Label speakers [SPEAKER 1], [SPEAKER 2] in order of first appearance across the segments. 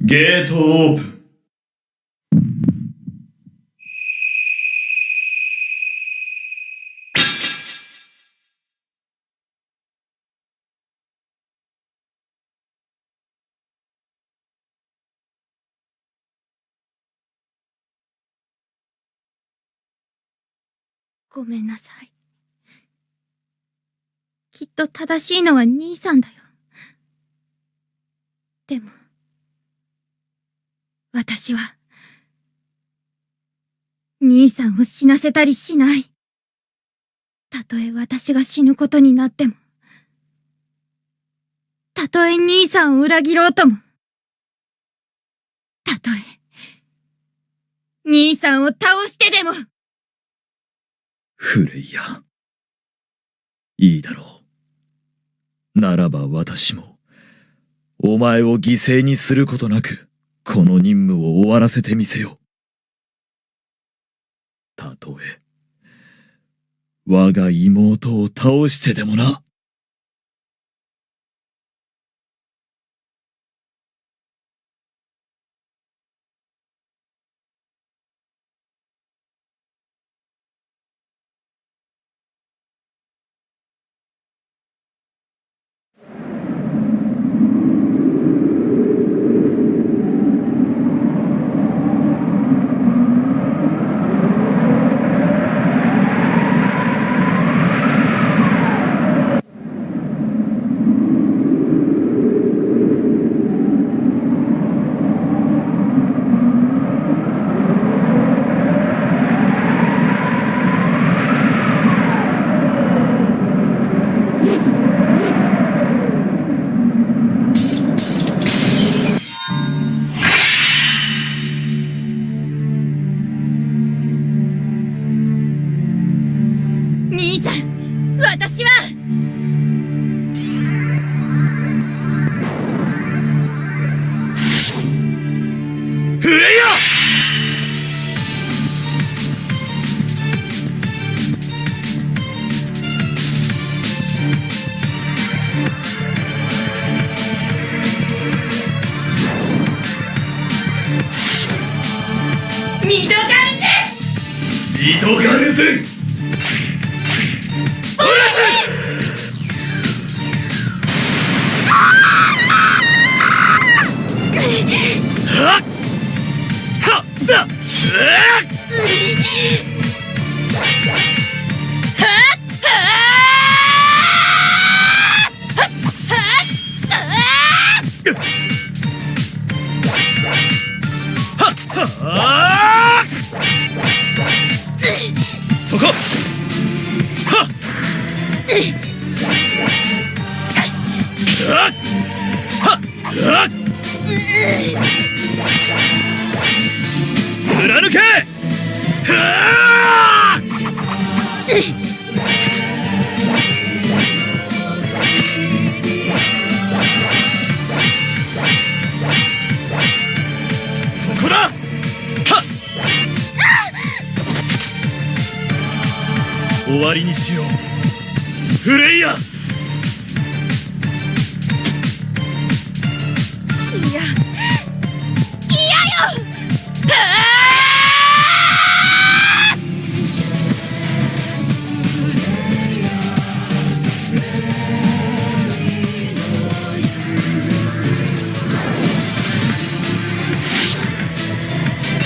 [SPEAKER 1] ゲートオープン。
[SPEAKER 2] ごめんなさい。きっと正しいのは兄さんだよ。でも、私は、兄さんを死なせたりしない。たとえ私が死ぬことになっても、たとえ兄さんを裏切ろうとも、たとえ、兄さんを倒してでも。
[SPEAKER 1] フレイヤ。いいだろう。ならば私も、お前を犠牲にすることなく、この任務を終わらせてみせよう。たとえ、我が妹を倒してでもな。
[SPEAKER 2] 兄さん、私は
[SPEAKER 1] フレイヤ。
[SPEAKER 2] ミドガルゼン。
[SPEAKER 1] ミドガルゼン。そこ。はっ。貫け。そこだ。はっ。終わりにしよう、フレイヤ。
[SPEAKER 2] いや、嫌よ。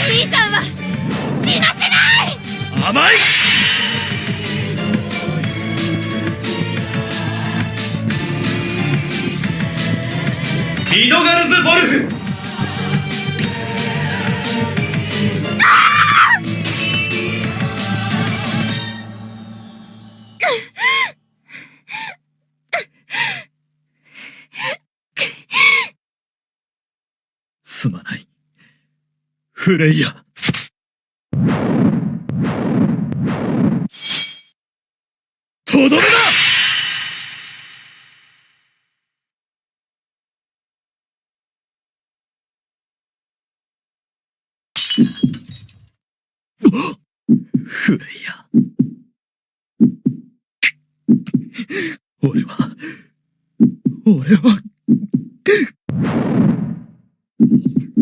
[SPEAKER 2] 兄さんは死なせない。
[SPEAKER 1] 甘い。ミドガルズ・ボルフ。すまない、フレイヤ。とどめだ。フレイヤ。俺は
[SPEAKER 2] 兄さん。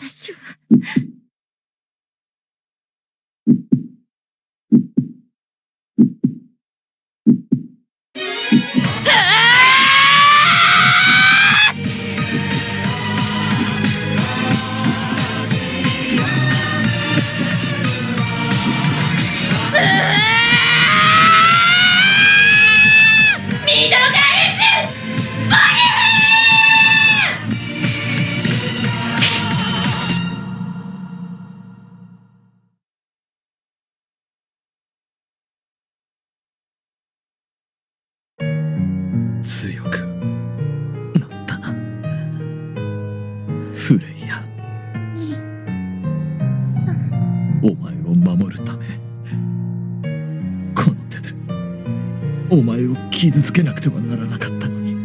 [SPEAKER 2] 私は。
[SPEAKER 1] 強くなったな、フレイヤ。
[SPEAKER 2] 兄さん。
[SPEAKER 1] お前を守るため、この手でお前を傷つけなくてはならなかったのに、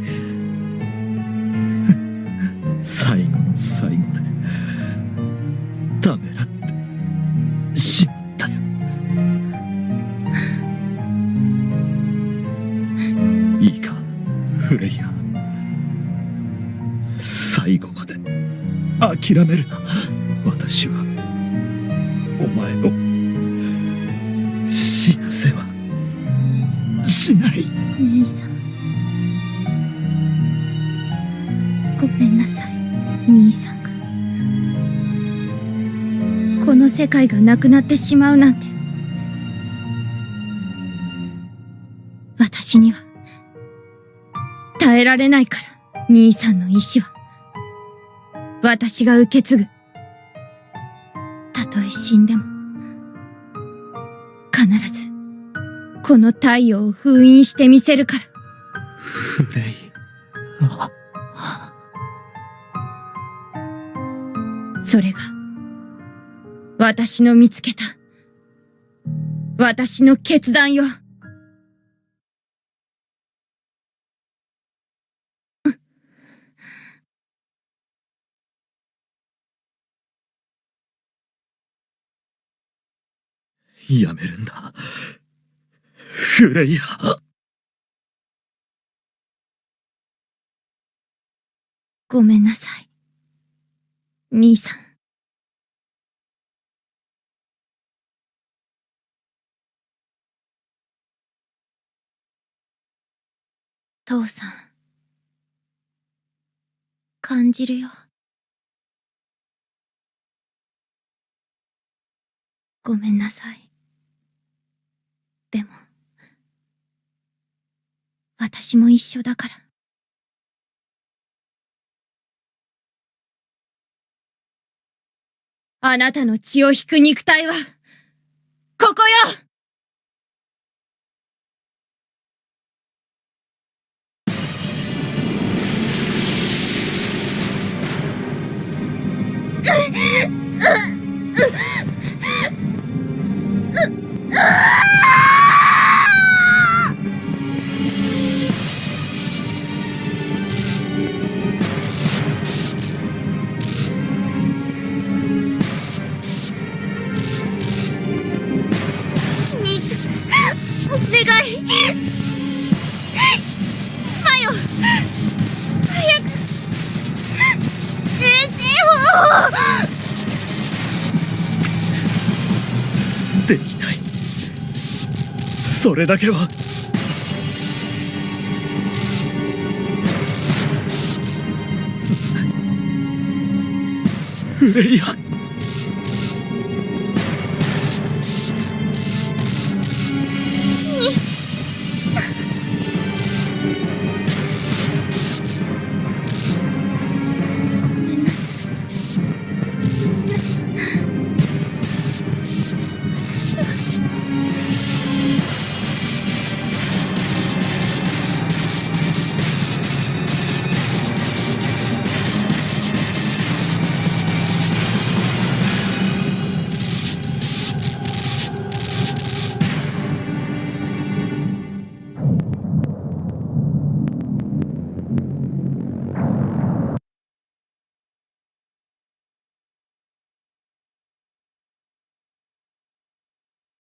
[SPEAKER 1] 最後の最後でためらってしまったよ。いいかフレイヤ、最後まで諦めるな。私はお前を死なせはしない。
[SPEAKER 2] 兄さん。ごめんなさい、兄さんが。この世界がなくなってしまうなんて。私には耐えられないから、兄さんの意志は私が受け継ぐ。たとえ死んでも必ずこの太陽を封印してみせるから。
[SPEAKER 1] フレイ。
[SPEAKER 2] それが私の見つけた私の決断よ。
[SPEAKER 1] やめるんだフレイヤ。
[SPEAKER 2] ごめんなさい、兄さん。父さん、感じるよ。ごめんなさい。でも私も一緒だから。あなたの血を引く肉体はここよ。兄さん、お願い。マヨ、早く衛星を。
[SPEAKER 1] できない。それだけは。すまないフレイヤ。